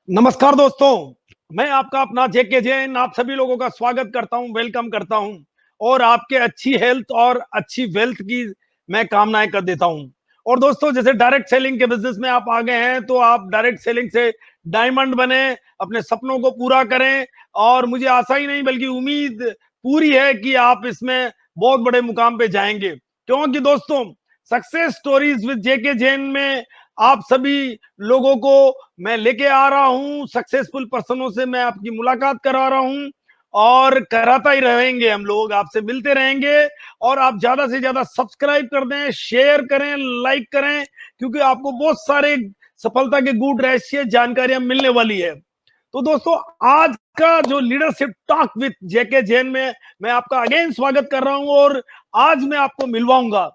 नमस्कार दोस्तों, मैं आपका अपना जेके जैन आप सभी लोगों का स्वागत करता हूं, वेलकम करता हूं और आपके अच्छी हेल्थ और अच्छी वेल्थ की मैं कामनाएं कर देता हूं। और दोस्तों, जैसे डायरेक्ट सेलिंग के बिजनेस में आप आ गए हैं तो आप डायरेक्ट सेलिंग से डायमंड बने, अपने सपनों को पूरा करें और मुझे आशा ही नहीं बल्कि उम्मीद पूरी है कि आप इसमें बहुत बड़े मुकाम पे जाएंगे। क्योंकि दोस्तों, सक्सेस स्टोरीज विद जेके जैन में आप सभी लोगों को मैं लेके आ रहा हूं, सक्सेसफुल पर्सनों से मैं आपकी मुलाकात करा रहा हूं और कराता ही रहेंगे। हम लोग आपसे मिलते रहेंगे और आप ज्यादा से ज्यादा सब्सक्राइब कर दें, शेयर करें, लाइक करें, क्योंकि आपको बहुत सारे सफलता के गुड रहस्य जानकारियां मिलने वाली है। तो दोस्तों, आज का जो लीडरशिप टॉक विद जेके जैन में मैं आपका अगेन स्वागत कर रहा हूं और आज मैं आपको मिलवाऊंगा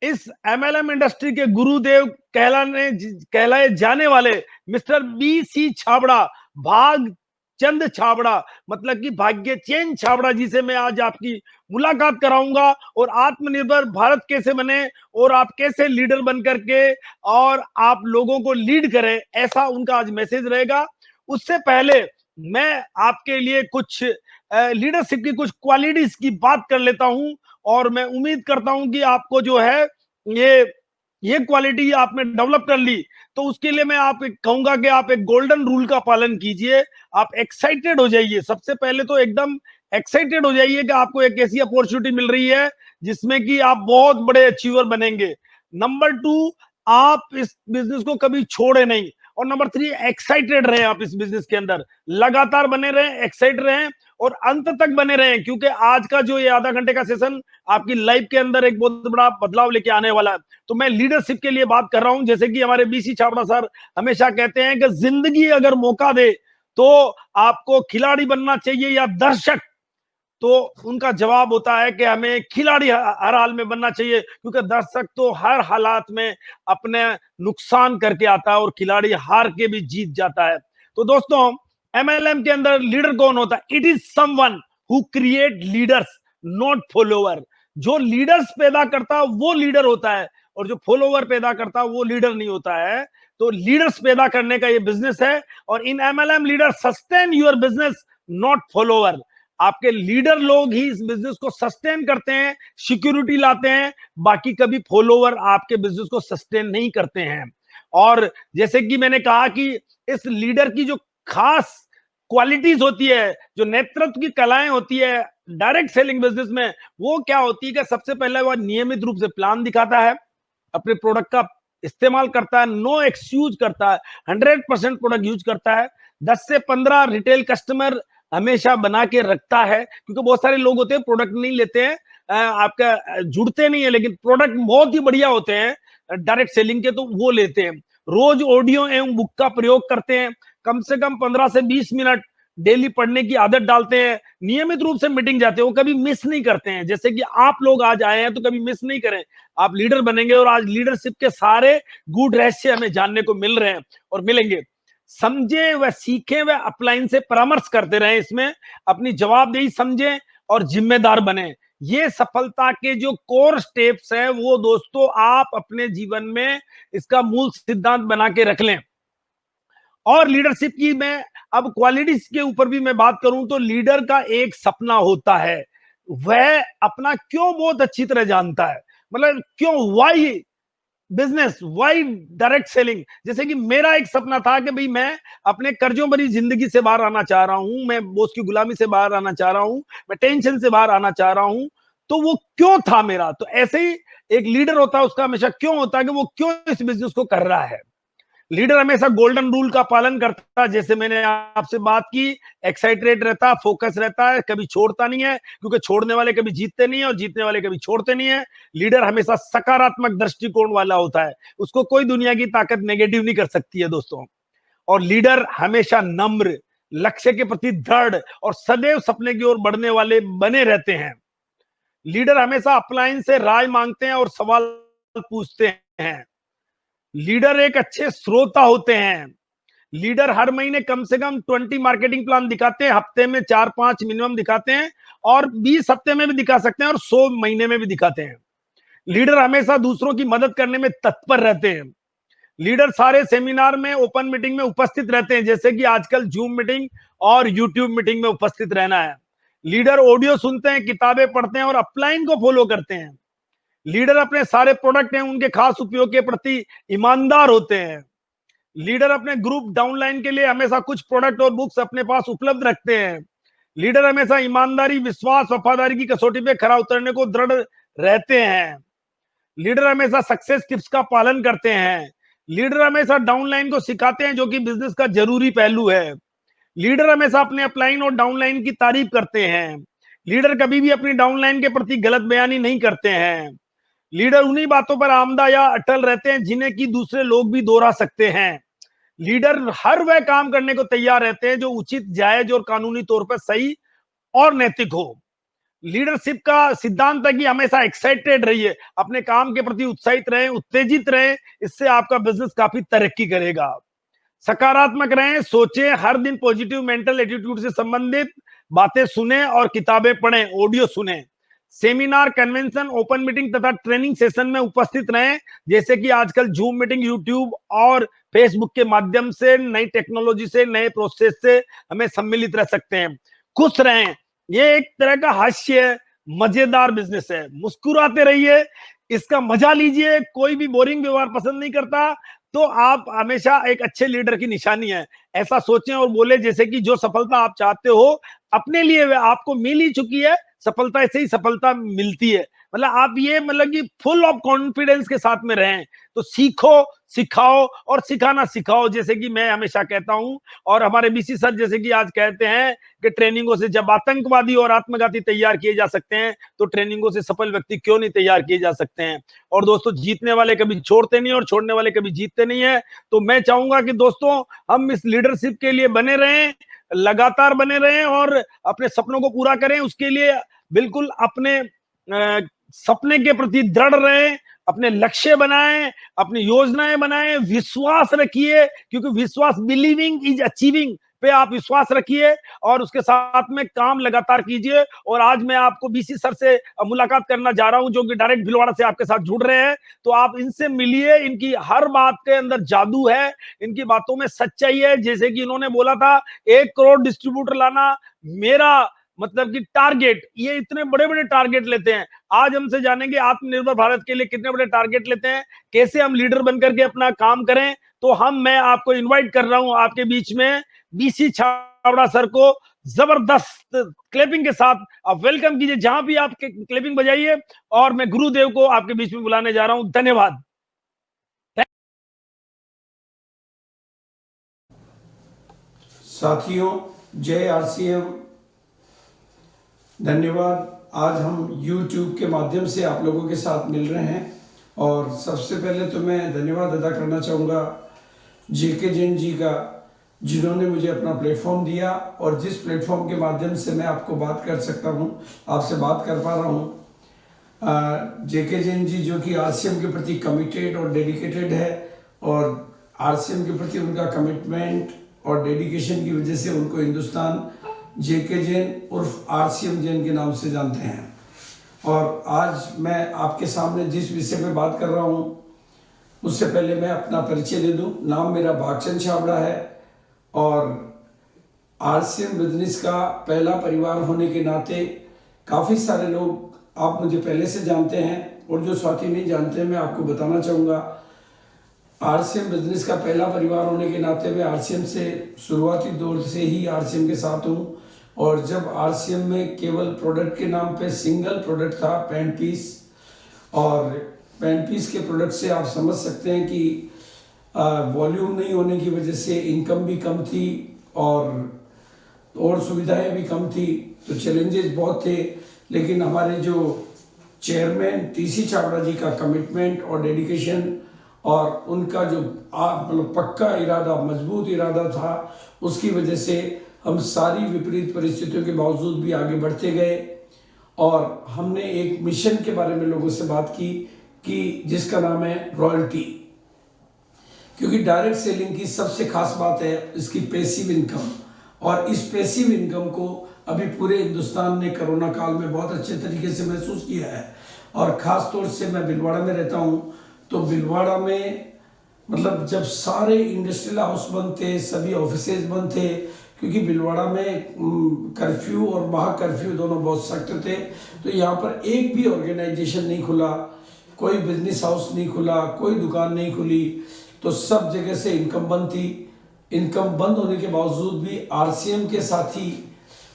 इस एमएलएम इंडस्ट्री के गुरुदेव कहलाए जाने वाले मिस्टर बी सी छाबड़ा, भाग चंद छाबड़ा, मतलब कि भाग्य चेन छाबड़ा जी से मैं आज आपकी मुलाकात कराऊंगा और आत्मनिर्भर भारत कैसे बने और आप कैसे लीडर बन करके और आप लोगों को लीड करें, ऐसा उनका आज मैसेज रहेगा। उससे पहले मैं आपके लिए कुछ लीडरशिप की कुछ क्वालिटीज की बात कर लेता हूं और मैं उम्मीद करता हूं कि आपको जो है ये ये क्वालिटी आपने डेवलप कर ली तो उसके लिए मैं आप कहूंगा कि आप एक गोल्डन रूल का पालन कीजिए। आप एक्साइटेड हो जाइए, सबसे पहले तो एकदम एक्साइटेड हो जाइए कि आपको एक ऐसी अपॉर्चुनिटी मिल रही है जिसमें कि आप बहुत बड़े अचीवर बनेंगे। नंबर टू, आप इस बिजनेस को कभी छोड़े नहीं। और नंबर थ्री, एक्साइटेड रहे आप इस बिजनेस के अंदर, लगातार बने रहें, एक्साइटेड रहें और अंत तक बने रहें, क्योंकि आज का जो ये आधा घंटे का सेशन आपकी लाइफ के अंदर एक बहुत बड़ा बदलाव लेके आने वाला है। तो मैं लीडरशिप के लिए बात कर रहा हूं, जैसे कि हमारे बीसी छाबड़ा सर हमेशा कहते हैं कि जिंदगी अगर मौका दे तो आपको खिलाड़ी बनना चाहिए या दर्शक। तो उनका जवाब होता है कि हमें खिलाड़ी हर हाल में बनना चाहिए, क्योंकि दर्शक तो हर हालात में अपने नुकसान करके आता है और खिलाड़ी हार के भी जीत जाता है। तो दोस्तों, एमएलएम के अंदर लीडर कौन होता है? It is someone who create leaders, not follower. जो लीडर्स पैदा करता है वो लीडर होता है और जो फॉलोअर पैदा करता है वो लीडर नहीं होता है। तो लीडर्स पैदा करने का ये बिजनेस है और in MLM leader sustain your business, not follower. आपके लीडर लोग ही इस बिजनेस को सस्टेन करते हैं, सिक्योरिटी लाते हैं, बाकी कभी फॉलोअर आपके बिजनेस को सस्टेन नहीं करते हैं। और जैसे कि मैंने कहा कि इस लीडर की जो खास क्वालिटीज होती है, जो नेतृत्व की कलाएं होती है डायरेक्ट सेलिंग बिजनेस में, वो क्या होती है कि सबसे पहले वह नियमित रूप से प्लान दिखाता है, अपने प्रोडक्ट का इस्तेमाल करता है, नो एक्सक्यूज करता है, 100% प्रोडक्ट यूज करता है, 10 से 15 रिटेल कस्टमर हमेशा बना के रखता है, क्योंकि बहुत सारे लोग होते हैं प्रोडक्ट नहीं लेते हैं, आपका जुड़ते नहीं है, लेकिन प्रोडक्ट बहुत ही बढ़िया होते हैं डायरेक्ट सेलिंग के, तो वो लेते हैं। रोज ऑडियो एवं बुक का प्रयोग करते हैं, कम से कम 15 से 20 मिनट डेली पढ़ने की आदत डालते हैं, नियमित रूप से मीटिंग जाते हैं, वो कभी मिस नहीं करते हैं। जैसे कि आप लोग आज आए हैं तो कभी मिस नहीं करें, आप लीडर बनेंगे और आज लीडरशिप के सारे गुड रहस्य हमें जानने को मिल रहे हैं और मिलेंगे। समझे व सीखे व अपलाइन से परामर्श करते रहे, इसमें अपनी जवाबदेही समझें और जिम्मेदार बने। ये सफलता के जो कोर स्टेप्स हैं वो दोस्तों आप अपने जीवन में इसका मूल सिद्धांत बना के रख लें। और लीडरशिप की मैं अब क्वालिटीज के ऊपर भी मैं बात करूं तो लीडर का एक सपना होता है, वह अपना क्यों बहुत अच्छी तरह जानता है, मतलब क्यों, why business, why direct selling. जैसे कि मेरा एक सपना था कि भाई मैं अपने कर्जों भरी जिंदगी से बाहर आना चाह रहा हूं, मैं बॉस की गुलामी से बाहर आना चाह रहा हूं, मैं टेंशन से बाहर आना चाह रहा हूं। तो वो क्यों था मेरा, तो ऐसे ही एक लीडर होता है, उसका हमेशा क्यों होता है कि वो क्यों इस बिजनेस को कर रहा है। लीडर हमेशा गोल्डन रूल का पालन करता है, जैसे मैंने आपसे बात की, एक्साइटेड रहता, फोकस रहता है, कभी छोड़ता नहीं है, क्योंकि छोड़ने वाले कभी जीतते नहीं है और जीतने वाले कभी छोड़ते नहीं है। लीडर हमेशा सकारात्मक दृष्टिकोण वाला होता है, उसको कोई दुनिया की ताकत नेगेटिव नहीं कर सकती है दोस्तों। और लीडर हमेशा नम्र, लक्ष्य के प्रति दृढ़ और सदैव सपने की ओर बढ़ने वाले बने रहते हैं। लीडर हमेशा अपलाइन से राय मांगते हैं और सवाल पूछते हैं। लीडर एक अच्छे श्रोता होते हैं। लीडर हर महीने कम से कम 20 मार्केटिंग प्लान दिखाते हैं, हफ्ते में 4-5 मिनिमम दिखाते हैं और 20 हफ्ते में भी दिखा सकते हैं और 100 महीने में भी दिखाते हैं। लीडर हमेशा दूसरों की मदद करने में तत्पर रहते हैं। लीडर सारे सेमिनार में, ओपन मीटिंग में उपस्थित रहते हैं, जैसे कि आजकल जूम मीटिंग और यूट्यूब मीटिंग में उपस्थित रहना है। लीडर ऑडियो सुनते हैं, किताबें पढ़ते हैं और अपलाइन को फॉलो करते हैं। लीडर अपने सारे प्रोडक्ट हैं उनके खास उपयोग के प्रति ईमानदार होते हैं। लीडर अपने ग्रुप डाउनलाइन के लिए हमेशा कुछ प्रोडक्ट और बुक्स अपने पास उपलब्ध रखते हैं। लीडर हमेशा ईमानदारी, विश्वास, वफादारी की कसौटी पे खरा उतरने को दृढ़ रहते हैं। लीडर हमेशा सक्सेस टिप्स का पालन करते हैं। लीडर हमेशा डाउनलाइन को सिखाते हैं, जो कि बिजनेस का जरूरी पहलू है। लीडर हमेशा अपने अपलाइन और डाउनलाइन की तारीफ करते हैं। लीडर कभी भी अपनी डाउनलाइन के प्रति गलत बयानी नहीं करते हैं। लीडर उन्हीं बातों पर आमदा या अटल रहते हैं जिन्हें कि दूसरे लोग भी दोहरा सकते हैं। लीडर हर वह काम करने को तैयार रहते हैं जो उचित, जायज और कानूनी तौर पर सही और नैतिक हो। लीडरशिप का सिद्धांत है कि हमेशा एक्साइटेड रहिए, अपने काम के प्रति उत्साहित रहें, उत्तेजित रहें। इससे आपका बिजनेस काफी तरक्की करेगा। सकारात्मक रहें, सोचें, हर दिन पॉजिटिव मेंटल एटीट्यूड से संबंधित बातें सुने और किताबें पढ़ें, ऑडियो सुने। सेमिनार, कन्वेंशन, ओपन मीटिंग तथा ट्रेनिंग सेशन में उपस्थित रहें, जैसे कि आजकल जूम मीटिंग, यूट्यूब और फेसबुक के माध्यम से नई टेक्नोलॉजी से, नए प्रोसेस से हमें सम्मिलित रह सकते हैं। खुश रहें, ये एक तरह का हास्य मजेदार बिजनेस है। मुस्कुराते रहिए, इसका मजा लीजिए। कोई भी बोरिंग व्यवहार पसंद नहीं करता, तो आप हमेशा एक अच्छे लीडर की निशानी है। ऐसा सोचें और बोले जैसे कि जो सफलता आप चाहते हो अपने लिए वह आपको मिल ही चुकी है। सफलता ऐसे ही सफलता मिलती है। मतलब आप ये मतलब कि फुल ऑफ कॉन्फिडेंस के साथ में रहें। तो सीखो, सिखाओ और सिखाना सिखाओ, जैसे कि मैं हमेशा कहता हूं। और हमारे बीसी सर जैसे कि आज कहते हैं कि ट्रेनिंगों से जब आतंकवादी और आत्मघाती तैयार किए जा सकते हैं, तो ट्रेनिंगों से सफल व्यक्ति क्यों नहीं तैयार किए जा सकते हैं। और दोस्तों, जीतने वाले कभी छोड़ते नहीं और छोड़ने वाले कभी जीतते नहीं है। तो मैं चाहूंगा कि दोस्तों हम इस लीडरशिप के लिए बने रहें, लगातार बने रहें और अपने सपनों को पूरा करें। उसके लिए बिल्कुल अपने सपने के प्रति दृढ़ रहें, अपने लक्ष्य बनाएं, अपनी योजनाएं बनाएं, विश्वास रखिए, क्योंकि विश्वास, बिलीविंग इज अचीविंग पे आप विश्वास रखिए और उसके साथ में काम लगातार कीजिए। और आज मैं आपको बीसी सर से मुलाकात करना जा रहा हूं, जो कि डायरेक्ट भिलवाड़ा से आपके साथ जुड़ रहे हैं। तो आप इनसे मिलिए, इनकी हर बात के अंदर जादू है, इनकी बातों में सच्चाई है। जैसे कि इन्होंने बोला था 1 करोड़ डिस्ट्रीब्यूटर लाना मेरा मतलब कि टारगेट, ये इतने बड़े बड़े टारगेट लेते हैं। आज हमसे जानेंगे आत्मनिर्भर भारत के लिए कितने बड़े टारगेट लेते हैं, कैसे हम लीडर बनकर के अपना काम करें। तो मैं आपको इनवाइट कर रहा हूं आपके बीच में बीसी छाबड़ा सर को। जबरदस्त क्लैपिंग के साथ आप वेलकम कीजिए, जहां भी आप क्लैपिंग बजाइए। और मैं गुरुदेव को आपके बीच में बुलाने जा रहा हूं। धन्यवाद। साथियों, जय आरसीएम। धन्यवाद। आज हम YouTube के माध्यम से आप लोगों के साथ मिल रहे हैं और सबसे पहले तो मैं धन्यवाद अदा करना चाहूँगा जेके जैन जी का, जिन्होंने मुझे अपना प्लेटफॉर्म दिया और जिस प्लेटफॉर्म के माध्यम से मैं आपको बात कर सकता हूँ, आपसे बात कर पा रहा हूँ। जेके जैन जी जो कि आरसीएम के प्रति कमिटेड और डेडिकेटेड है और आरसीएम के प्रति उनका कमिटमेंट और डेडिकेशन की वजह से उनको हिंदुस्तान जेके जैन उर्फ आरसीएम जैन के नाम से जानते हैं। और आज मैं आपके सामने जिस विषय पे बात कर रहा हूँ, उससे पहले मैं अपना परिचय दे दूँ। नाम मेरा भागचंद छाबड़ा है और आरसीएम बिजनेस का पहला परिवार होने के नाते काफ़ी सारे लोग आप मुझे पहले से जानते हैं और जो साथी नहीं जानते हैं मैं आपको बताना चाहूँगा। आरसीएम बिजनेस का पहला परिवार होने के नाते मैं आरसीएम से शुरुआती दौर से ही आरसीएम के साथ हूँ। और जब आरसीएम में केवल प्रोडक्ट के नाम पे सिंगल प्रोडक्ट था पैंट पीस, और पैंट पीस के प्रोडक्ट से आप समझ सकते हैं कि वॉल्यूम नहीं होने की वजह से इनकम भी कम थी और सुविधाएं भी कम थी, तो चैलेंजेस बहुत थे। लेकिन हमारे जो चेयरमैन टीसी छाबड़ा जी का कमिटमेंट और डेडिकेशन और उनका जो मतलब पक्का इरादा, मजबूत इरादा था, उसकी वजह से हम सारी विपरीत परिस्थितियों के बावजूद भी आगे बढ़ते गए। और हमने एक मिशन के बारे में लोगों से बात की कि जिसका नाम है रॉयल्टी, क्योंकि डायरेक्ट सेलिंग की सबसे खास बात है इसकी पैसिव इनकम। और इस पैसिव इनकम को अभी पूरे हिंदुस्तान ने कोरोना काल में बहुत अच्छे तरीके से महसूस किया है। और ख़ास तौर से मैं भिलवाड़ा में रहता हूँ, तो भिलवाड़ा में मतलब जब सारे इंडस्ट्रियल हाउस बंद थे, सभी ऑफिसेज बंद थे, क्योंकि भीलवाड़ा में कर्फ्यू और महा कर्फ्यू दोनों बहुत सख्त थे, तो यहाँ पर एक भी ऑर्गेनाइजेशन नहीं खुला, कोई बिजनेस हाउस नहीं खुला, कोई दुकान नहीं खुली, तो सब जगह से इनकम बंद थी। इनकम बंद होने के बावजूद भी आरसीएम के साथी,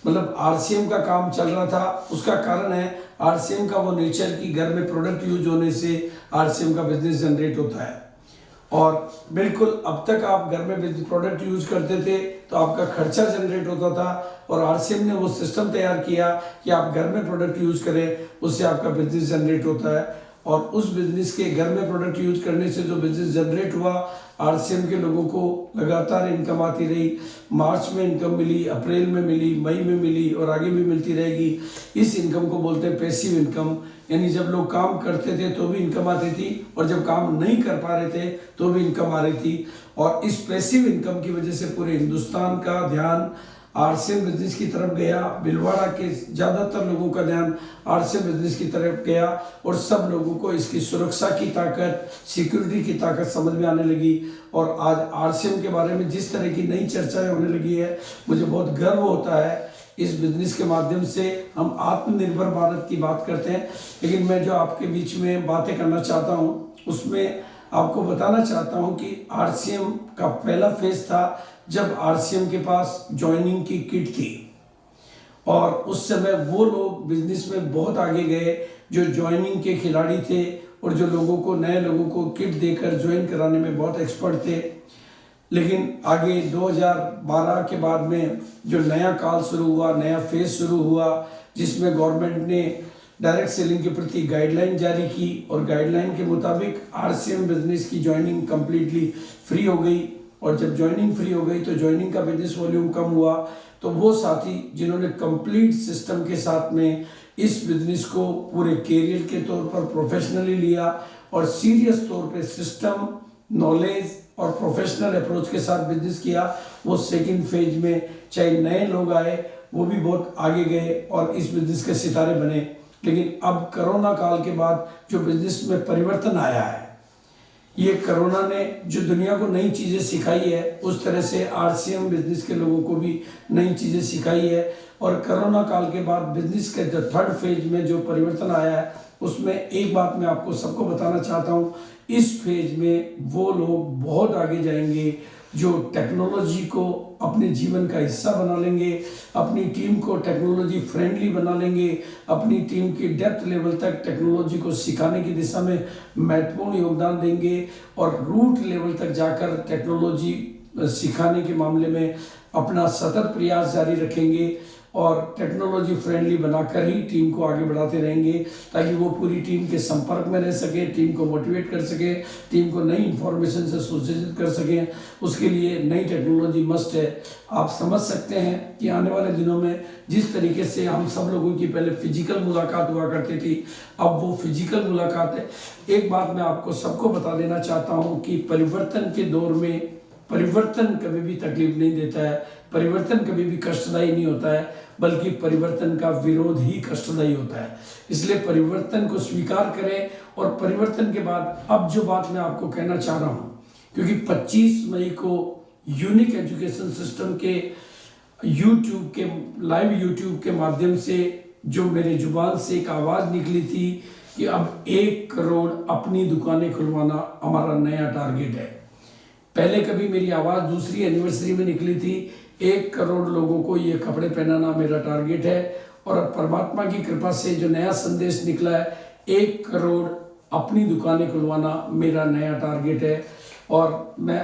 मतलब आरसीएम का काम चल रहा था। उसका कारण है आरसीएम का वो नेचर कि घर में प्रोडक्ट यूज होने से आरसीएम का बिजनेस जनरेट होता है। और बिल्कुल अब तक आप घर में प्रोडक्ट यूज करते थे तो आपका खर्चा जनरेट होता था, और आरसीएम ने वो सिस्टम तैयार किया कि आप घर में प्रोडक्ट यूज करें, उससे आपका बिजनेस जनरेट होता है। और उस बिजनेस के घर में प्रोडक्ट यूज करने से जो बिजनेस जनरेट हुआ, आरसीएम के लोगों को लगातार इनकम आती रही। मार्च में इनकम मिली, अप्रैल में मिली, मई में मिली और आगे भी मिलती रहेगी। इस इनकम को बोलते हैं पैसिव इनकम, यानी जब लोग काम करते थे तो भी इनकम आती थी और जब काम नहीं कर पा रहे थे तो भी इनकम आ रही थी। और इस पैसिव इनकम की वजह से पूरे हिंदुस्तान का ध्यान आरसीएम बिजनेस की तरफ गया। भीलवाड़ा के ज़्यादातर लोगों का ध्यान आरसीएम बिजनेस की तरफ गया और सब लोगों को इसकी सुरक्षा की ताकत, सिक्योरिटी की ताकत समझ में आने लगी। और आज आरसीएम के बारे में जिस तरह की नई चर्चाएं होने लगी है, मुझे बहुत गर्व होता है। इस बिजनेस के माध्यम से हम आत्मनिर्भर भारत की बात करते हैं, लेकिन मैं जो आपके बीच में बातें करना चाहता हूँ उसमें आपको बताना चाहता हूँ कि आरसीएम का पहला फेज था जब आरसीएम के पास ज्वाइनिंग की किट थी, और उस समय वो लोग बिजनेस में बहुत आगे गए जो ज्वाइनिंग के खिलाड़ी थे और जो लोगों को, नए लोगों को किट देकर ज्वाइन कराने में बहुत एक्सपर्ट थे। लेकिन आगे 2012 के बाद में जो नया काल शुरू हुआ, नया फेज शुरू हुआ, जिसमें गवर्नमेंट ने डायरेक्ट सेलिंग के प्रति गाइडलाइन जारी की और गाइडलाइन के मुताबिक आरसीएम बिजनेस की ज्वाइनिंग कंप्लीटली फ्री हो गई। और जब ज्वाइनिंग फ्री हो गई तो ज्वाइनिंग का बिजनेस वॉल्यूम कम हुआ, तो वो साथी जिन्होंने कंप्लीट सिस्टम के साथ में इस बिजनेस को पूरे कैरियर के तौर पर प्रोफेशनली लिया और सीरियस तौर पे सिस्टम, नॉलेज और प्रोफेशनल अप्रोच के साथ बिजनेस किया, वो सेकंड फेज में चाहे नए लोग आए वो भी बहुत आगे गए और इस बिजनेस के सितारे बने। लेकिन अब कोरोना काल के बाद जो बिजनेस में परिवर्तन आया है, ये कोरोना ने जो दुनिया को नई चीज़ें सिखाई है, उस तरह से आरसीएम बिजनेस के लोगों को भी नई चीज़ें सिखाई है। और कोरोना काल के बाद बिजनेस के जो थर्ड फेज में जो परिवर्तन आया है, उसमें एक बात मैं आपको सबको बताना चाहता हूँ, इस फेज में वो लोग बहुत आगे जाएंगे जो टेक्नोलॉजी को अपने जीवन का हिस्सा बना लेंगे, अपनी टीम को टेक्नोलॉजी फ्रेंडली बना लेंगे, अपनी टीम की डेप्थ लेवल तक टेक्नोलॉजी को सिखाने की दिशा में महत्वपूर्ण योगदान देंगे और रूट लेवल तक जाकर टेक्नोलॉजी सिखाने के मामले में अपना सतत प्रयास जारी रखेंगे और टेक्नोलॉजी फ्रेंडली बनाकर ही टीम को आगे बढ़ाते रहेंगे, ताकि वो पूरी टीम के संपर्क में रह सके, टीम को मोटिवेट कर सके, टीम को नई इंफॉर्मेशन से सुसज्जित कर सकें। उसके लिए नई टेक्नोलॉजी मस्ट है। आप समझ सकते हैं कि आने वाले दिनों में जिस तरीके से हम सब लोगों की पहले फिजिकल मुलाकात हुआ करती थी, अब वो फिजिकल मुलाकात है। एक बात मैं आपको सबको बता देना चाहता हूँ कि परिवर्तन के दौर में परिवर्तन कभी भी तकलीफ नहीं देता है, परिवर्तन कभी भी कष्टदायी नहीं होता है, बल्कि परिवर्तन का विरोध ही कष्टदायी होता है। इसलिए परिवर्तन को स्वीकार करें। और परिवर्तन के बाद अब जो बात मैं आपको कहना चाह रहा हूँ, क्योंकि 25 मई को यूनिक एजुकेशन सिस्टम के लाइव यूट्यूब के माध्यम से जो मेरे जुबान से एक आवाज़ निकली थी कि अब 1 करोड़ अपनी दुकानें खुलवाना हमारा नया टारगेट है। पहले कभी मेरी आवाज़ दूसरी एनिवर्सरी में निकली थी, 1 करोड़ लोगों को ये कपड़े पहनाना मेरा टारगेट है। और अब परमात्मा की कृपा से जो नया संदेश निकला है, 1 करोड़ अपनी दुकानें खुलवाना मेरा नया टारगेट है। और मैं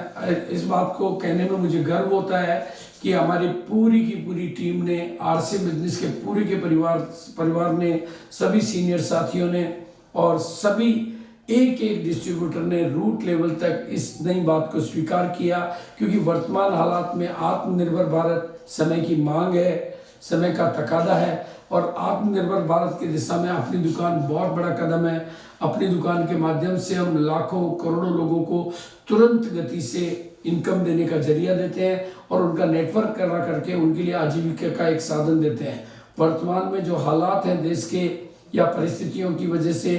इस बात को कहने में मुझे गर्व होता है कि हमारी पूरी की पूरी टीम ने, आरसीएम बिजनेस के पूरे के परिवार ने, सभी सीनियर साथियों ने और सभी एक डिस्ट्रीब्यूटर ने रूट लेवल तक इस नई बात को स्वीकार किया, क्योंकि वर्तमान हालात में आत्मनिर्भर भारत समय की मांग है, समय का तकादा है। और आत्मनिर्भर भारत की दिशा में अपनी दुकान बहुत बड़ा कदम है। अपनी दुकान के माध्यम से हम लाखों करोड़ों लोगों को तुरंत गति से इनकम देने का जरिया देते हैं और उनका नेटवर्क करा करके उनके लिए आजीविका का एक साधन देते हैं। वर्तमान में जो हालात हैं देश के या परिस्थितियों की वजह से,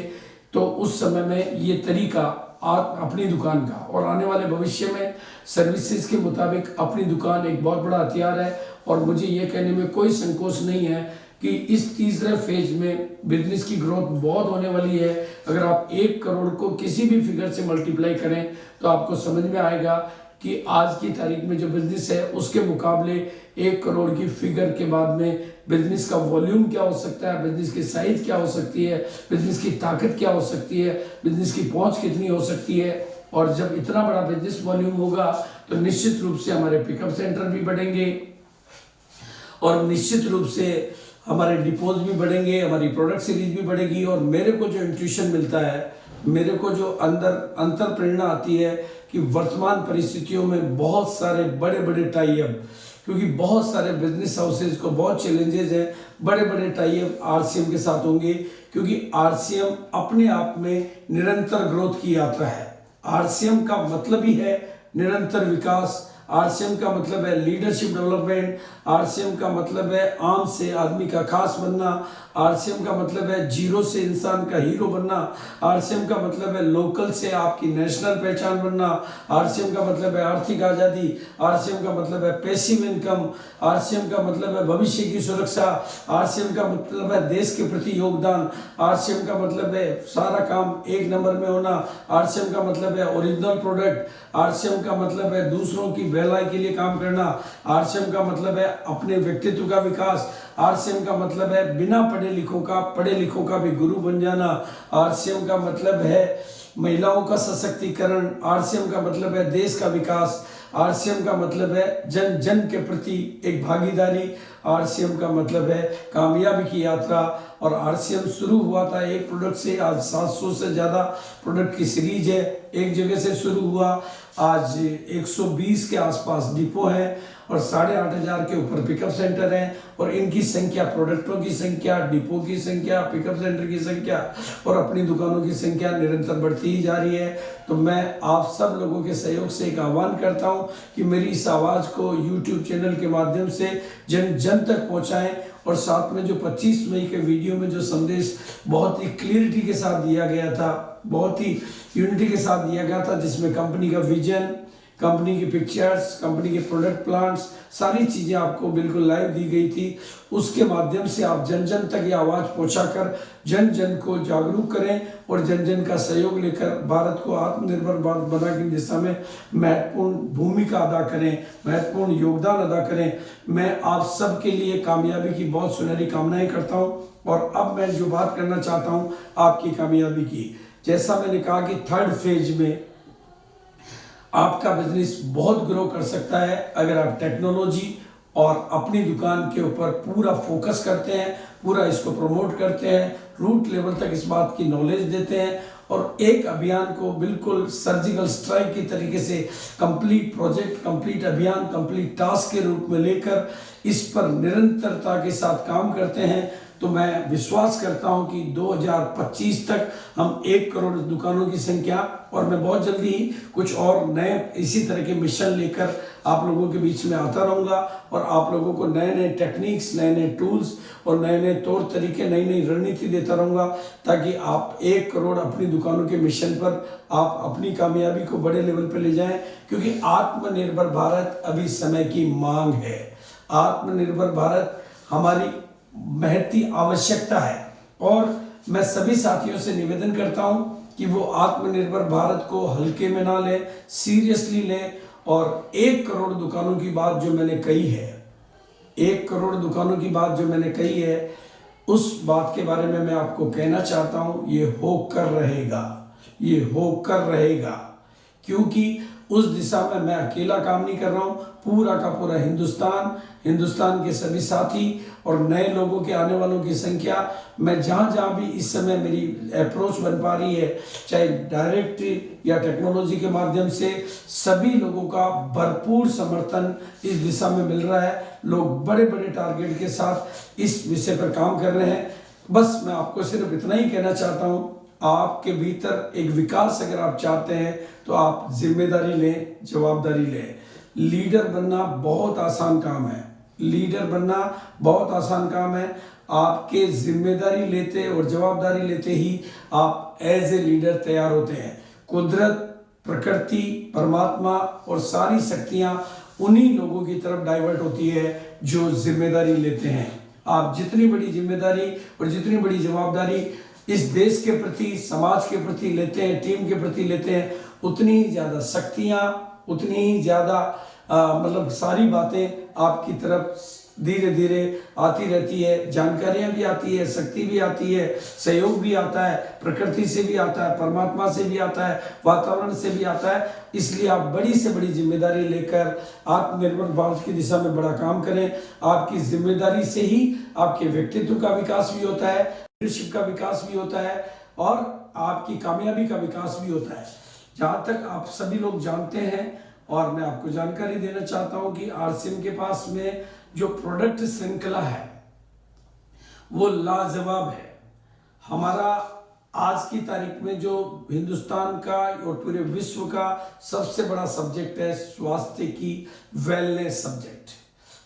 तो उस समय में ये तरीका अपनी दुकान का, और आने वाले भविष्य में सर्विसेज के मुताबिक अपनी दुकान एक बहुत बड़ा हथियार है। और मुझे ये कहने में कोई संकोच नहीं है कि इस तीसरे फेज में बिजनेस की ग्रोथ बहुत होने वाली है। अगर आप 1 करोड़ को किसी भी फिगर से मल्टीप्लाई करें तो आपको समझ में आएगा कि आज की तारीख में जो बिजनेस है उसके मुकाबले 1 करोड़ की फिगर के बाद में बिजनेस का वॉल्यूम क्या हो सकता है, बिजनेस की साइज क्या हो सकती है, बिजनेस की ताकत क्या हो सकती है, बिजनेस की पहुंच कितनी हो सकती है। और जब इतना बड़ा बिजनेस वॉल्यूम होगा तो निश्चित रूप से हमारे पिकअप सेंटर भी बढ़ेंगे और निश्चित रूप से हमारे डिपोज भी बढ़ेंगे, हमारी प्रोडक्ट सीरीज भी बढ़ेगी। और मेरे को जो इंट्यूशन मिलता है, मेरे को जो अंतर प्रेरणा आती है कि वर्तमान परिस्थितियों में बहुत सारे बड़े बड़े टाई अप, क्योंकि बहुत सारे बिजनेस हाउसेज को बहुत चैलेंजेस हैं, बड़े बड़े टाई अप आरसीएम के साथ होंगे, क्योंकि आरसीएम अपने आप में निरंतर ग्रोथ की यात्रा है। आरसीएम का मतलब ही है निरंतर विकास। आरसीएम का मतलब है लीडरशिप डेवलपमेंट। आरसीएम का मतलब है आम से आदमी का खास बनना। आरसीएम का मतलब है जीरो से इंसान का हीरो बनना। आरसीएम का मतलब है लोकल से आपकी नेशनल पहचान बनना। आरसीएम का मतलब है आर्थिक आज़ादी। आरसीएम का मतलब है पैसिव इनकम। आरसीएम का मतलब है भविष्य की सुरक्षा। आरसीएम का मतलब है देश के प्रति योगदान। आरसीएम का मतलब है सारा काम 1 नंबर में होना। आरसीएम का मतलब है ओरिजिनल प्रोडक्ट। आरसीएम का मतलब है दूसरों की भलाई के लिए काम करना। आरसीएम का मतलब है अपने व्यक्तित्व का विकास। आरसीएम का मतलब है बिना पढ़े लिखों का भी गुरु बन जाना। आरसीएम का मतलब है महिलाओं का सशक्तिकरण। आरसीएम का मतलब है देश का विकास। आरसीएम का मतलब है जन जन के प्रति एक भागीदारी। आरसीएम का मतलब है कामयाबी की यात्रा। और आरसीएम शुरू हुआ था एक प्रोडक्ट से, आज 700 से ज़्यादा प्रोडक्ट की सीरीज है। एक जगह से शुरू हुआ, आज 120 के आसपास डिपो है और 8,500 के ऊपर पिकअप सेंटर हैं। और इनकी संख्या, प्रोडक्टों की संख्या, डिपो की संख्या, पिकअप सेंटर की संख्या और अपनी दुकानों की संख्या निरंतर बढ़ती ही जा रही है। तो मैं आप सब लोगों के सहयोग से एक आह्वान करता हूं कि मेरी इस आवाज़ को YouTube चैनल के माध्यम से जन जन तक पहुंचाएं। और साथ में जो 25 मई के वीडियो में जो संदेश बहुत ही क्लियरिटी के साथ दिया गया था, बहुत ही यूनिटी के साथ दिया गया था, जिसमें कंपनी का विजन, कंपनी की पिक्चर्स, कंपनी के प्रोडक्ट प्लान्स, सारी चीज़ें आपको बिल्कुल लाइव दी गई थी। उसके माध्यम से आप जन जन तक ये आवाज़ पहुंचाकर जन जन को जागरूक करें और जन जन का सहयोग लेकर भारत को आत्मनिर्भर भारत बनाने की दिशा में महत्वपूर्ण भूमिका अदा करें, महत्वपूर्ण योगदान अदा करें। मैं आप सब के लिए कामयाबी की बहुत सुनहरी कामनाएं करता हूँ। और अब मैं जो बात करना चाहता हूँ आपकी कामयाबी की, जैसा मैंने कहा कि 3rd फेज में आपका बिजनेस बहुत ग्रो कर सकता है अगर आप टेक्नोलॉजी और अपनी दुकान के ऊपर पूरा फोकस करते हैं, पूरा इसको प्रमोट करते हैं, रूट लेवल तक इस बात की नॉलेज देते हैं और एक अभियान को बिल्कुल सर्जिकल स्ट्राइक की तरीके से कंप्लीट प्रोजेक्ट, कंप्लीट अभियान, कंप्लीट टास्क के रूप में लेकर इस पर निरंतरता के साथ काम करते हैं। तो मैं विश्वास करता हूं कि 2025 तक हम 1 करोड़ दुकानों की संख्या, और मैं बहुत जल्दी ही कुछ और नए इसी तरह के मिशन लेकर आप लोगों के बीच में आता रहूँगा और आप लोगों को नए नए टेक्निक्स, नए नए टूल्स और नए नए तौर तरीके, नई नई रणनीति देता रहूँगा, ताकि आप 1 करोड़ अपनी दुकानों के मिशन पर आप अपनी कामयाबी को बड़े लेवल पर ले जाएं। क्योंकि आत्मनिर्भर भारत अभी समय की मांग है। आत्मनिर्भर भारत हमारी महती आवश्यकता है। और मैं सभी साथियों से निवेदन करता हूं कि वो आत्मनिर्भर भारत को हल्के में ना लें, सीरियसली लें। और 1 करोड़ दुकानों की बात जो मैंने कही है, 1 करोड़ दुकानों की बात जो मैंने कही है, उस बात के बारे में मैं आपको कहना चाहता हूं, ये होकर रहेगा, ये होकर रहेगा। क्योंकि उस दिशा में मैं अकेला काम नहीं कर रहा हूँ, पूरा का पूरा हिंदुस्तान के सभी साथी और नए लोगों के आने वालों की संख्या, मैं जहाँ भी इस समय मेरी अप्रोच बन पा रही है, चाहे डायरेक्ट या टेक्नोलॉजी के माध्यम से, सभी लोगों का भरपूर समर्थन इस दिशा में मिल रहा है। लोग बड़े बड़े टारगेट के साथ इस विषय पर काम कर रहे हैं। बस मैं आपको सिर्फ इतना ही कहना चाहता हूँ, आपके भीतर एक विकास अगर आप चाहते हैं तो आप जिम्मेदारी लें, जवाबदारी लें। लीडर बनना बहुत आसान काम है, लीडर बनना बहुत आसान काम है। आपके जिम्मेदारी लेते और जवाबदारी लेते ही आप एज ए लीडर तैयार होते हैं। कुदरत, प्रकृति, परमात्मा और सारी शक्तियां उन्हीं लोगों की तरफ डाइवर्ट होती है जो जिम्मेदारी लेते हैं। आप जितनी बड़ी जिम्मेदारी और जितनी बड़ी जवाबदारी इस देश के प्रति, समाज के प्रति लेते हैं, टीम के प्रति लेते हैं, उतनी ही ज़्यादा शक्तियाँ, उतनी ही ज़्यादा मतलब सारी बातें आपकी तरफ धीरे धीरे आती रहती है। जानकारियाँ भी आती है, शक्ति भी आती है, सहयोग भी आता है, प्रकृति से भी आता है, परमात्मा से भी आता है, वातावरण से भी आता है। इसलिए आप बड़ी से बड़ी जिम्मेदारी लेकर आत्मनिर्भर भारत की दिशा में बड़ा काम करें। आपकी जिम्मेदारी से ही आपके व्यक्तित्व का विकास भी होता है, लीडरशिप का विकास भी होता है और आपकी कामयाबी का विकास भी होता है। जहाँ तक आप सभी लोग जानते हैं और मैं आपको जानकारी देना चाहता हूँ कि आरसीएम के पास में जो प्रोडक्ट श्रृंखला है वो लाजवाब है। हमारा आज की तारीख में जो हिंदुस्तान का और पूरे विश्व का सबसे बड़ा सब्जेक्ट है स्वास्थ्य की, वेलनेस सब्जेक्ट।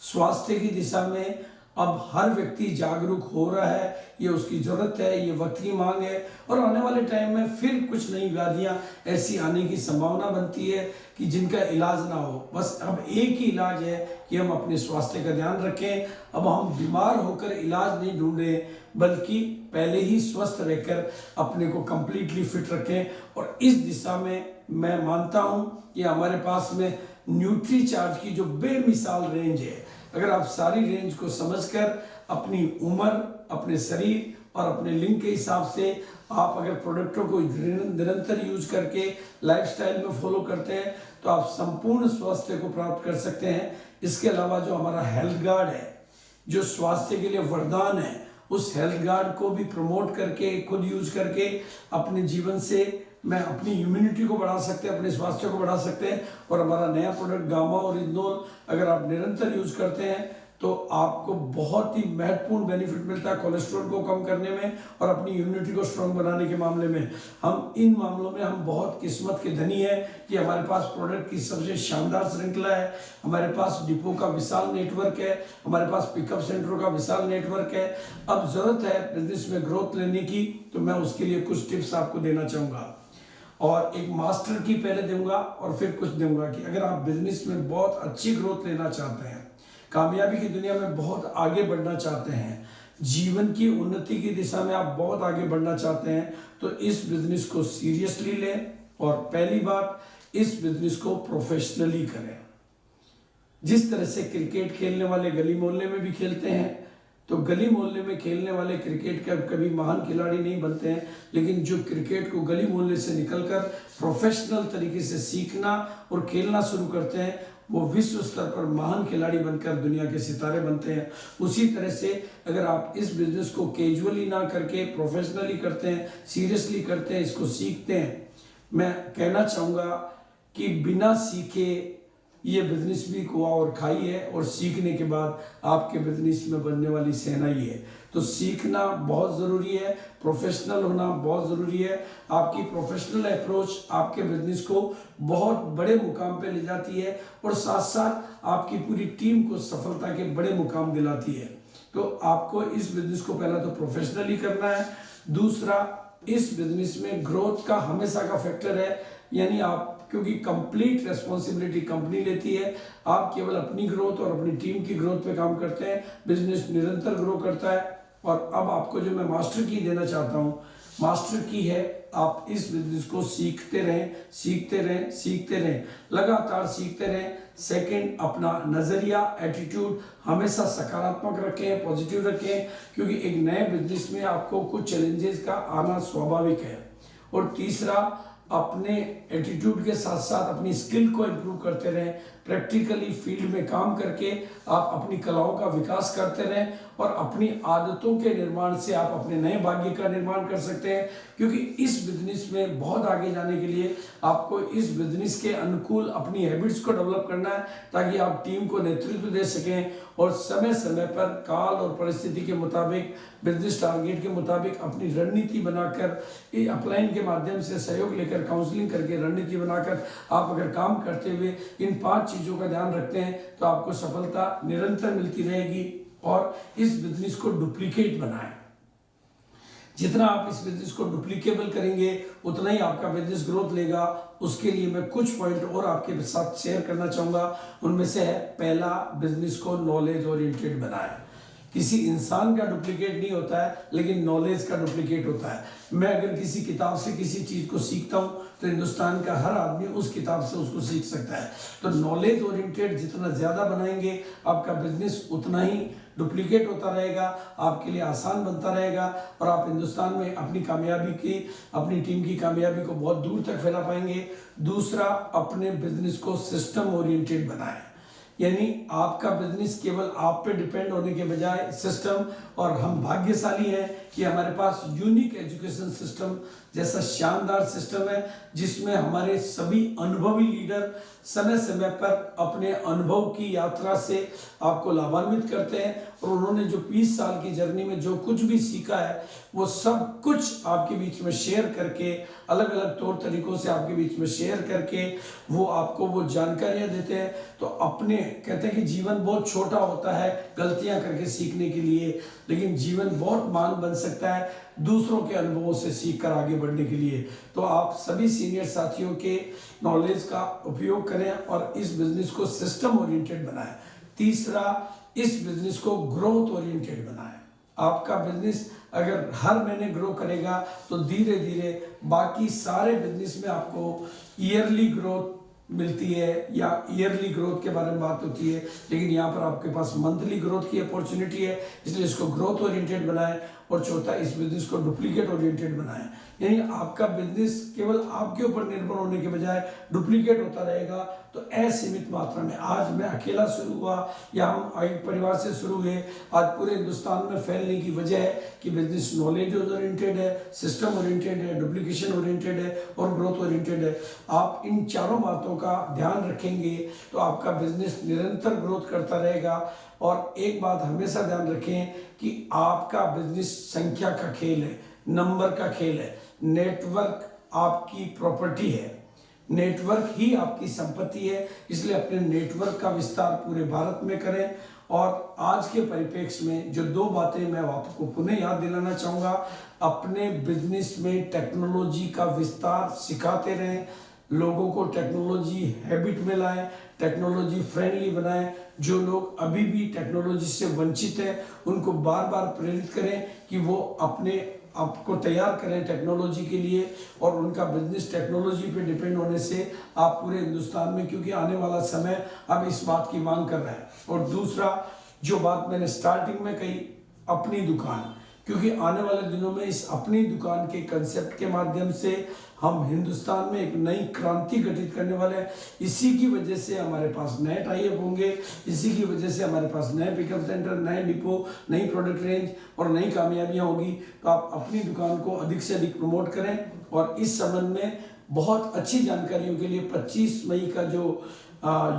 स्वास्थ्य की दिशा में अब हर व्यक्ति जागरूक हो रहा है, ये उसकी जरूरत है, ये वक्त की मांग है और आने वाले टाइम में फिर कुछ नई व्याधियां ऐसी आने की संभावना बनती है कि जिनका इलाज ना हो। बस अब एक ही इलाज है कि हम अपने स्वास्थ्य का ध्यान रखें। अब हम बीमार होकर इलाज नहीं ढूंढें बल्कि पहले ही स्वस्थ रहकर अपने को कंप्लीटली फिट रखें। और इस दिशा में मैं मानता हूं कि हमारे पास में न्यूट्री चार्ज की जो बेमिसाल रेंज है, अगर आप सारी रेंज को समझकर अपनी उम्र, अपने शरीर और अपने लिंग के हिसाब से आप अगर प्रोडक्टों को निरंतर यूज करके लाइफस्टाइल में फॉलो करते हैं तो आप संपूर्ण स्वास्थ्य को प्राप्त कर सकते हैं। इसके अलावा जो हमारा हेल्थ गार्ड है, जो स्वास्थ्य के लिए वरदान है, उस हेल्थ गार्ड को भी प्रमोट करके, खुद यूज करके अपने जीवन से मैं अपनी इम्यूनिटी को बढ़ा सकते हैं, अपने स्वास्थ्य को बढ़ा सकते हैं। और हमारा नया प्रोडक्ट गामा और इथनॉल अगर आप निरंतर यूज करते हैं तो आपको बहुत ही महत्वपूर्ण बेनिफिट मिलता है कोलेस्ट्रॉल को कम करने में और अपनी इम्यूनिटी को स्ट्रॉन्ग बनाने के मामले में। हम इन मामलों में हम बहुत किस्मत के धनी है कि हमारे पास प्रोडक्ट की सबसे शानदार श्रृंखला है, हमारे पास डिपो का विशाल नेटवर्क है, हमारे पास पिकअप सेंटरों का विशाल नेटवर्क है। अब जरूरत है बिजनेस में ग्रोथ लेने की, तो मैं उसके लिए कुछ टिप्स आपको देना चाहूँगा और एक मास्टर की पहले दूंगा और फिर कुछ दूंगा कि अगर आप बिजनेस में बहुत अच्छी ग्रोथ लेना चाहते हैं, कामयाबी की दुनिया में बहुत आगे बढ़ना चाहते हैं, जीवन की उन्नति की दिशा में आप बहुत आगे बढ़ना चाहते हैं, तो इस बिजनेस को सीरियसली लें और पहली बात, इस बिजनेस को प्रोफेशनली करें। जिस तरह से क्रिकेट खेलने वाले गली मोहल्ले में भी खेलते हैं, तो गली मोहल्ले में खेलने वाले क्रिकेट के कभी महान खिलाड़ी नहीं बनते हैं, लेकिन जो क्रिकेट को गली मोहल्ले से निकलकर प्रोफेशनल तरीके से सीखना और खेलना शुरू करते हैं, वो विश्व स्तर पर महान खिलाड़ी बनकर दुनिया के सितारे बनते हैं। उसी तरह से अगर आप इस बिजनेस को कैजुअली ना करके प्रोफेशनली करते हैं, सीरियसली करते हैं, इसको सीखते हैं, मैं कहना चाहूँगा कि बिना सीखे ये बिजनेस भी कुआ और खाई है और सीखने के बाद आपके बिजनेस में बनने वाली सेना ही है। तो सीखना बहुत ज़रूरी है, प्रोफेशनल होना बहुत ज़रूरी है। आपकी प्रोफेशनल अप्रोच आपके बिजनेस को बहुत बड़े मुकाम पे ले जाती है और साथ साथ आपकी पूरी टीम को सफलता के बड़े मुकाम दिलाती है। तो आपको इस बिजनेस को पहला तो प्रोफेशनली करना है। दूसरा, इस बिजनेस में ग्रोथ का हमेशा का फैक्टर है, यानी आप क्योंकि कंप्लीट रेस्पॉन्सिबिलिटी कंपनी लेती है, आप केवल अपनी ग्रोथ और अपनी टीम की ग्रोथ पे काम करते हैं, बिजनेस निरंतर ग्रो करता है। और अब आपको जो मैं मास्टर की देना चाहता हूँ, मास्टर की है आप इस बिजनेस को सीखते रहें, सीखते रहें, सीखते रहें, लगातार सीखते रहें। सेकंड, अपना नज़रिया, एटीट्यूड हमेशा सकारात्मक रखें, पॉजिटिव रखें, क्योंकि एक नए बिजनेस में आपको कुछ चैलेंजेस का आना स्वाभाविक है। और तीसरा, अपने एटीट्यूड के साथ साथ अपनी स्किल को इम्प्रूव करते रहें, प्रैक्टिकली फील्ड में काम करके आप अपनी कलाओं का विकास करते रहें और अपनी आदतों के निर्माण से आप अपने नए भाग्य का निर्माण कर सकते हैं। क्योंकि इस बिजनेस में बहुत आगे जाने के लिए आपको इस बिजनेस के अनुकूल अपनी हैबिट्स को डेवलप करना है, ताकि आप टीम को नेतृत्व दे सकें और समय समय पर काल और परिस्थिति के मुताबिक, बिजनेस टारगेट के मुताबिक अपनी रणनीति बनाकर, अपलाइन के माध्यम से सहयोग लेकर, काउंसलिंग करके रणनीति बनाकर आप अगर काम करते हुए इन 5 चीज़ों का ध्यान रखते हैं तो आपको सफलता निरंतर मिलती रहेगी। और इस बिजनेस को डुप्लीकेट बनाएं। जितना आप इस बिजनेस को डुप्लीकेबल करेंगे उतना ही आपका बिजनेस ग्रोथ लेगा। उसके लिए मैं कुछ पॉइंट और आपके साथ शेयर करना चाहूँगा। उनमें से है, पहला, बिजनेस को नॉलेज ओरिएंटेड बनाएं। किसी इंसान का डुप्लीकेट नहीं होता है, लेकिन नॉलेज का डुप्लीकेट होता है। मैं अगर किसी किताब से किसी चीज़ को सीखता हूँ तो हिंदुस्तान का हर आदमी उस किताब से उसको सीख सकता है। तो नॉलेज ओरिएंटेड जितना ज़्यादा बनाएंगे, आपका बिजनेस उतना ही डुप्लीकेट होता रहेगा, आपके लिए आसान बनता रहेगा और आप हिंदुस्तान में अपनी कामयाबी की, अपनी टीम की कामयाबी को बहुत दूर तक फैला पाएंगे। दूसरा, अपने बिजनेस को सिस्टम ओरिएंटेड बनाएं। यानी आपका बिजनेस केवल आप पे डिपेंड होने के बजाय सिस्टम, और हम भाग्यशाली हैं कि हमारे पास यूनिक एजुकेशन सिस्टम जैसा शानदार सिस्टम है, जिसमें हमारे सभी अनुभवी लीडर समय समय पर अपने अनुभव की यात्रा से आपको लाभान्वित करते हैं। और उन्होंने जो 20 साल की जर्नी में जो कुछ भी सीखा है, वो सब कुछ आपके बीच में शेयर करके, अलग अलग तौर तरीकों से आपके बीच में शेयर करके वो आपको वो जानकारियां देते हैं। तो अपने, कहते हैं कि जीवन बहुत छोटा होता है गलतियां करके सीखने के लिए, लेकिन जीवन बहुत महान बन सकता है दूसरों के अनुभवों से सीख कर आगे बढ़ने के लिए। तो आप सभी सीनियर साथियों के नॉलेज का उपयोग करें और इस बिजनेस को सिस्टम ओरिएंटेड बनाएं। तीसरा, इस बिजनेस को ग्रोथ ओरिएंटेड बनाएं। आपका बिजनेस अगर हर महीने ग्रो करेगा तो धीरे धीरे बाकी सारे बिजनेस में आपको ईयरली ग्रोथ मिलती है या ईयरली ग्रोथ के बारे में बात होती है, लेकिन यहाँ पर आपके पास मंथली ग्रोथ की अपॉर्चुनिटी है, इसलिए इसको ग्रोथ ओरिएंटेड बनाएं। और चौथा, इस बिजनेस को डुप्लीकेट ओरिएंटेड बनाएं। यानी आपका बिजनेस केवल आपके ऊपर निर्भर होने के बजाय डुप्लीकेट होता रहेगा। तो असीमित मात्रा में, आज मैं अकेला शुरू हुआ या हम एक परिवार से शुरू हुए, आज पूरे हिंदुस्तान में फैलने की वजह है कि बिजनेस नॉलेज ओरिएंटेड है, सिस्टम ओरिएंटेड है, डुप्लीकेशन ओरिएंटेड है और ग्रोथ ओरिएंटेड है। आप इन चारों बातों का ध्यान रखेंगे तो आपका बिजनेस निरंतर ग्रोथ करता रहेगा। और एक बात हमेशा ध्यान रखें कि आपका बिजनेस संख्या का खेल है, नंबर का खेल है। नेटवर्क आपकी प्रॉपर्टी है, नेटवर्क ही आपकी संपत्ति है, इसलिए अपने नेटवर्क का विस्तार पूरे भारत में करें। और आज के परिप्रेक्ष्य में जो दो बातें मैं आपको पुनः याद दिलाना चाहूँगा, अपने बिजनेस में टेक्नोलॉजी का विस्तार सिखाते रहें, लोगों को टेक्नोलॉजी हैबिट में लाएं, टेक्नोलॉजी फ्रेंडली बनाएं। जो लोग अभी भी टेक्नोलॉजी से वंचित हैं उनको बार बार प्रेरित करें कि वो अपने आपको तैयार करें टेक्नोलॉजी के लिए, और उनका बिजनेस टेक्नोलॉजी पे डिपेंड होने से आप पूरे हिंदुस्तान में, क्योंकि आने वाला समय अब इस बात की मांग कर रहा है। और दूसरा, जो बात मैंने स्टार्टिंग में कही, अपनी दुकान, क्योंकि आने वाले दिनों में इस अपनी दुकान के कंसेप्ट के माध्यम से हम हिंदुस्तान में एक नई क्रांति घटित करने वाले हैं। इसी की वजह से हमारे पास नए टाइप होंगे, इसी की वजह से हमारे पास नए पिकअप सेंटर, नए डिपो, नई प्रोडक्ट रेंज और नई कामयाबियां होगी। तो आप अपनी दुकान को अधिक से अधिक प्रमोट करें। और इस संबंध में बहुत अच्छी जानकारियों के लिए 25 मई का जो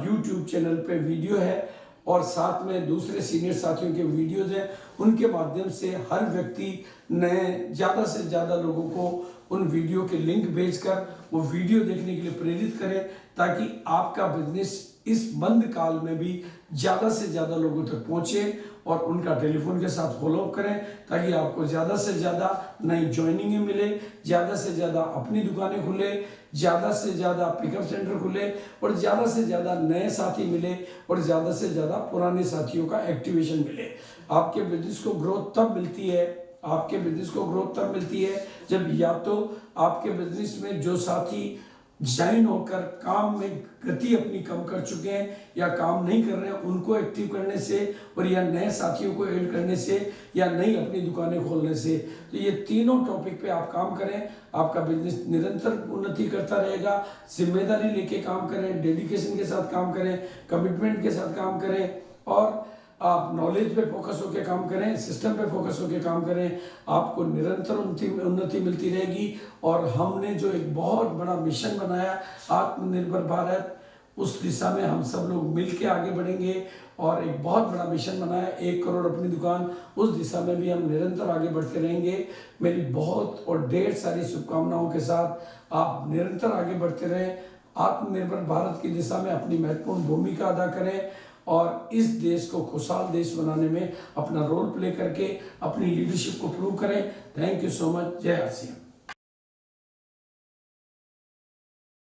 यूट्यूब चैनल पे वीडियो है और साथ में दूसरे सीनियर साथियों के वीडियोज हैं, उनके माध्यम से हर व्यक्ति नए ज़्यादा से ज़्यादा लोगों को उन वीडियो के लिंक भेजकर वो वीडियो देखने के लिए प्रेरित करें, ताकि आपका बिजनेस इस बंद काल में भी ज़्यादा से ज़्यादा लोगों तक पहुँचे। और उनका टेलीफोन के साथ फॉलोअप करें, ताकि आपको ज़्यादा से ज़्यादा नई ज्वाइनिंगें मिले, ज़्यादा से ज़्यादा अपनी दुकानें खुले, ज़्यादा से ज़्यादा पिकअप सेंटर खुले और ज़्यादा से ज़्यादा नए साथी मिले और ज़्यादा से ज़्यादा पुराने साथियों का एक्टिवेशन मिले। आपके बिजनेस को ग्रोथ तब मिलती है, आपके बिजनेस को ग्रोथ तब मिलती है जब या तो आपके बिजनेस में जो साथी ज्वाइन होकर काम में गति अपनी कम कर चुके हैं या काम नहीं कर रहे हैं, उनको एक्टिव करने से, और या नए साथियों को ऐड करने से, या नई अपनी दुकानें खोलने से। तो ये तीनों टॉपिक पे आप काम करें, आपका बिजनेस निरंतर उन्नति करता रहेगा। जिम्मेदारी लेके काम करें, डेडिकेशन के साथ काम करें, कमिटमेंट के साथ काम करें, और आप नॉलेज पे फोकस होकर काम करें, सिस्टम पे फोकस होकर काम करें, आपको निरंतर उन्नति मिलती रहेगी। और हमने जो एक बहुत बड़ा मिशन बनाया आत्मनिर्भर भारत, उस दिशा में हम सब लोग मिलके आगे बढ़ेंगे। और एक बहुत बड़ा मिशन बनाया 1 करोड़ अपनी दुकान, उस दिशा में भी हम निरंतर आगे बढ़ते रहेंगे। मेरी बहुत और ढेर सारी शुभकामनाओं के साथ आप निरंतर आगे बढ़ते रहें, आत्मनिर्भर भारत की दिशा में अपनी महत्वपूर्ण भूमिका अदा करें और इस देश को खुशहाल देश बनाने में अपना रोल प्ले करके अपनी लीडरशिप को प्रूव करें। Thank you so much. जय आर सी एम।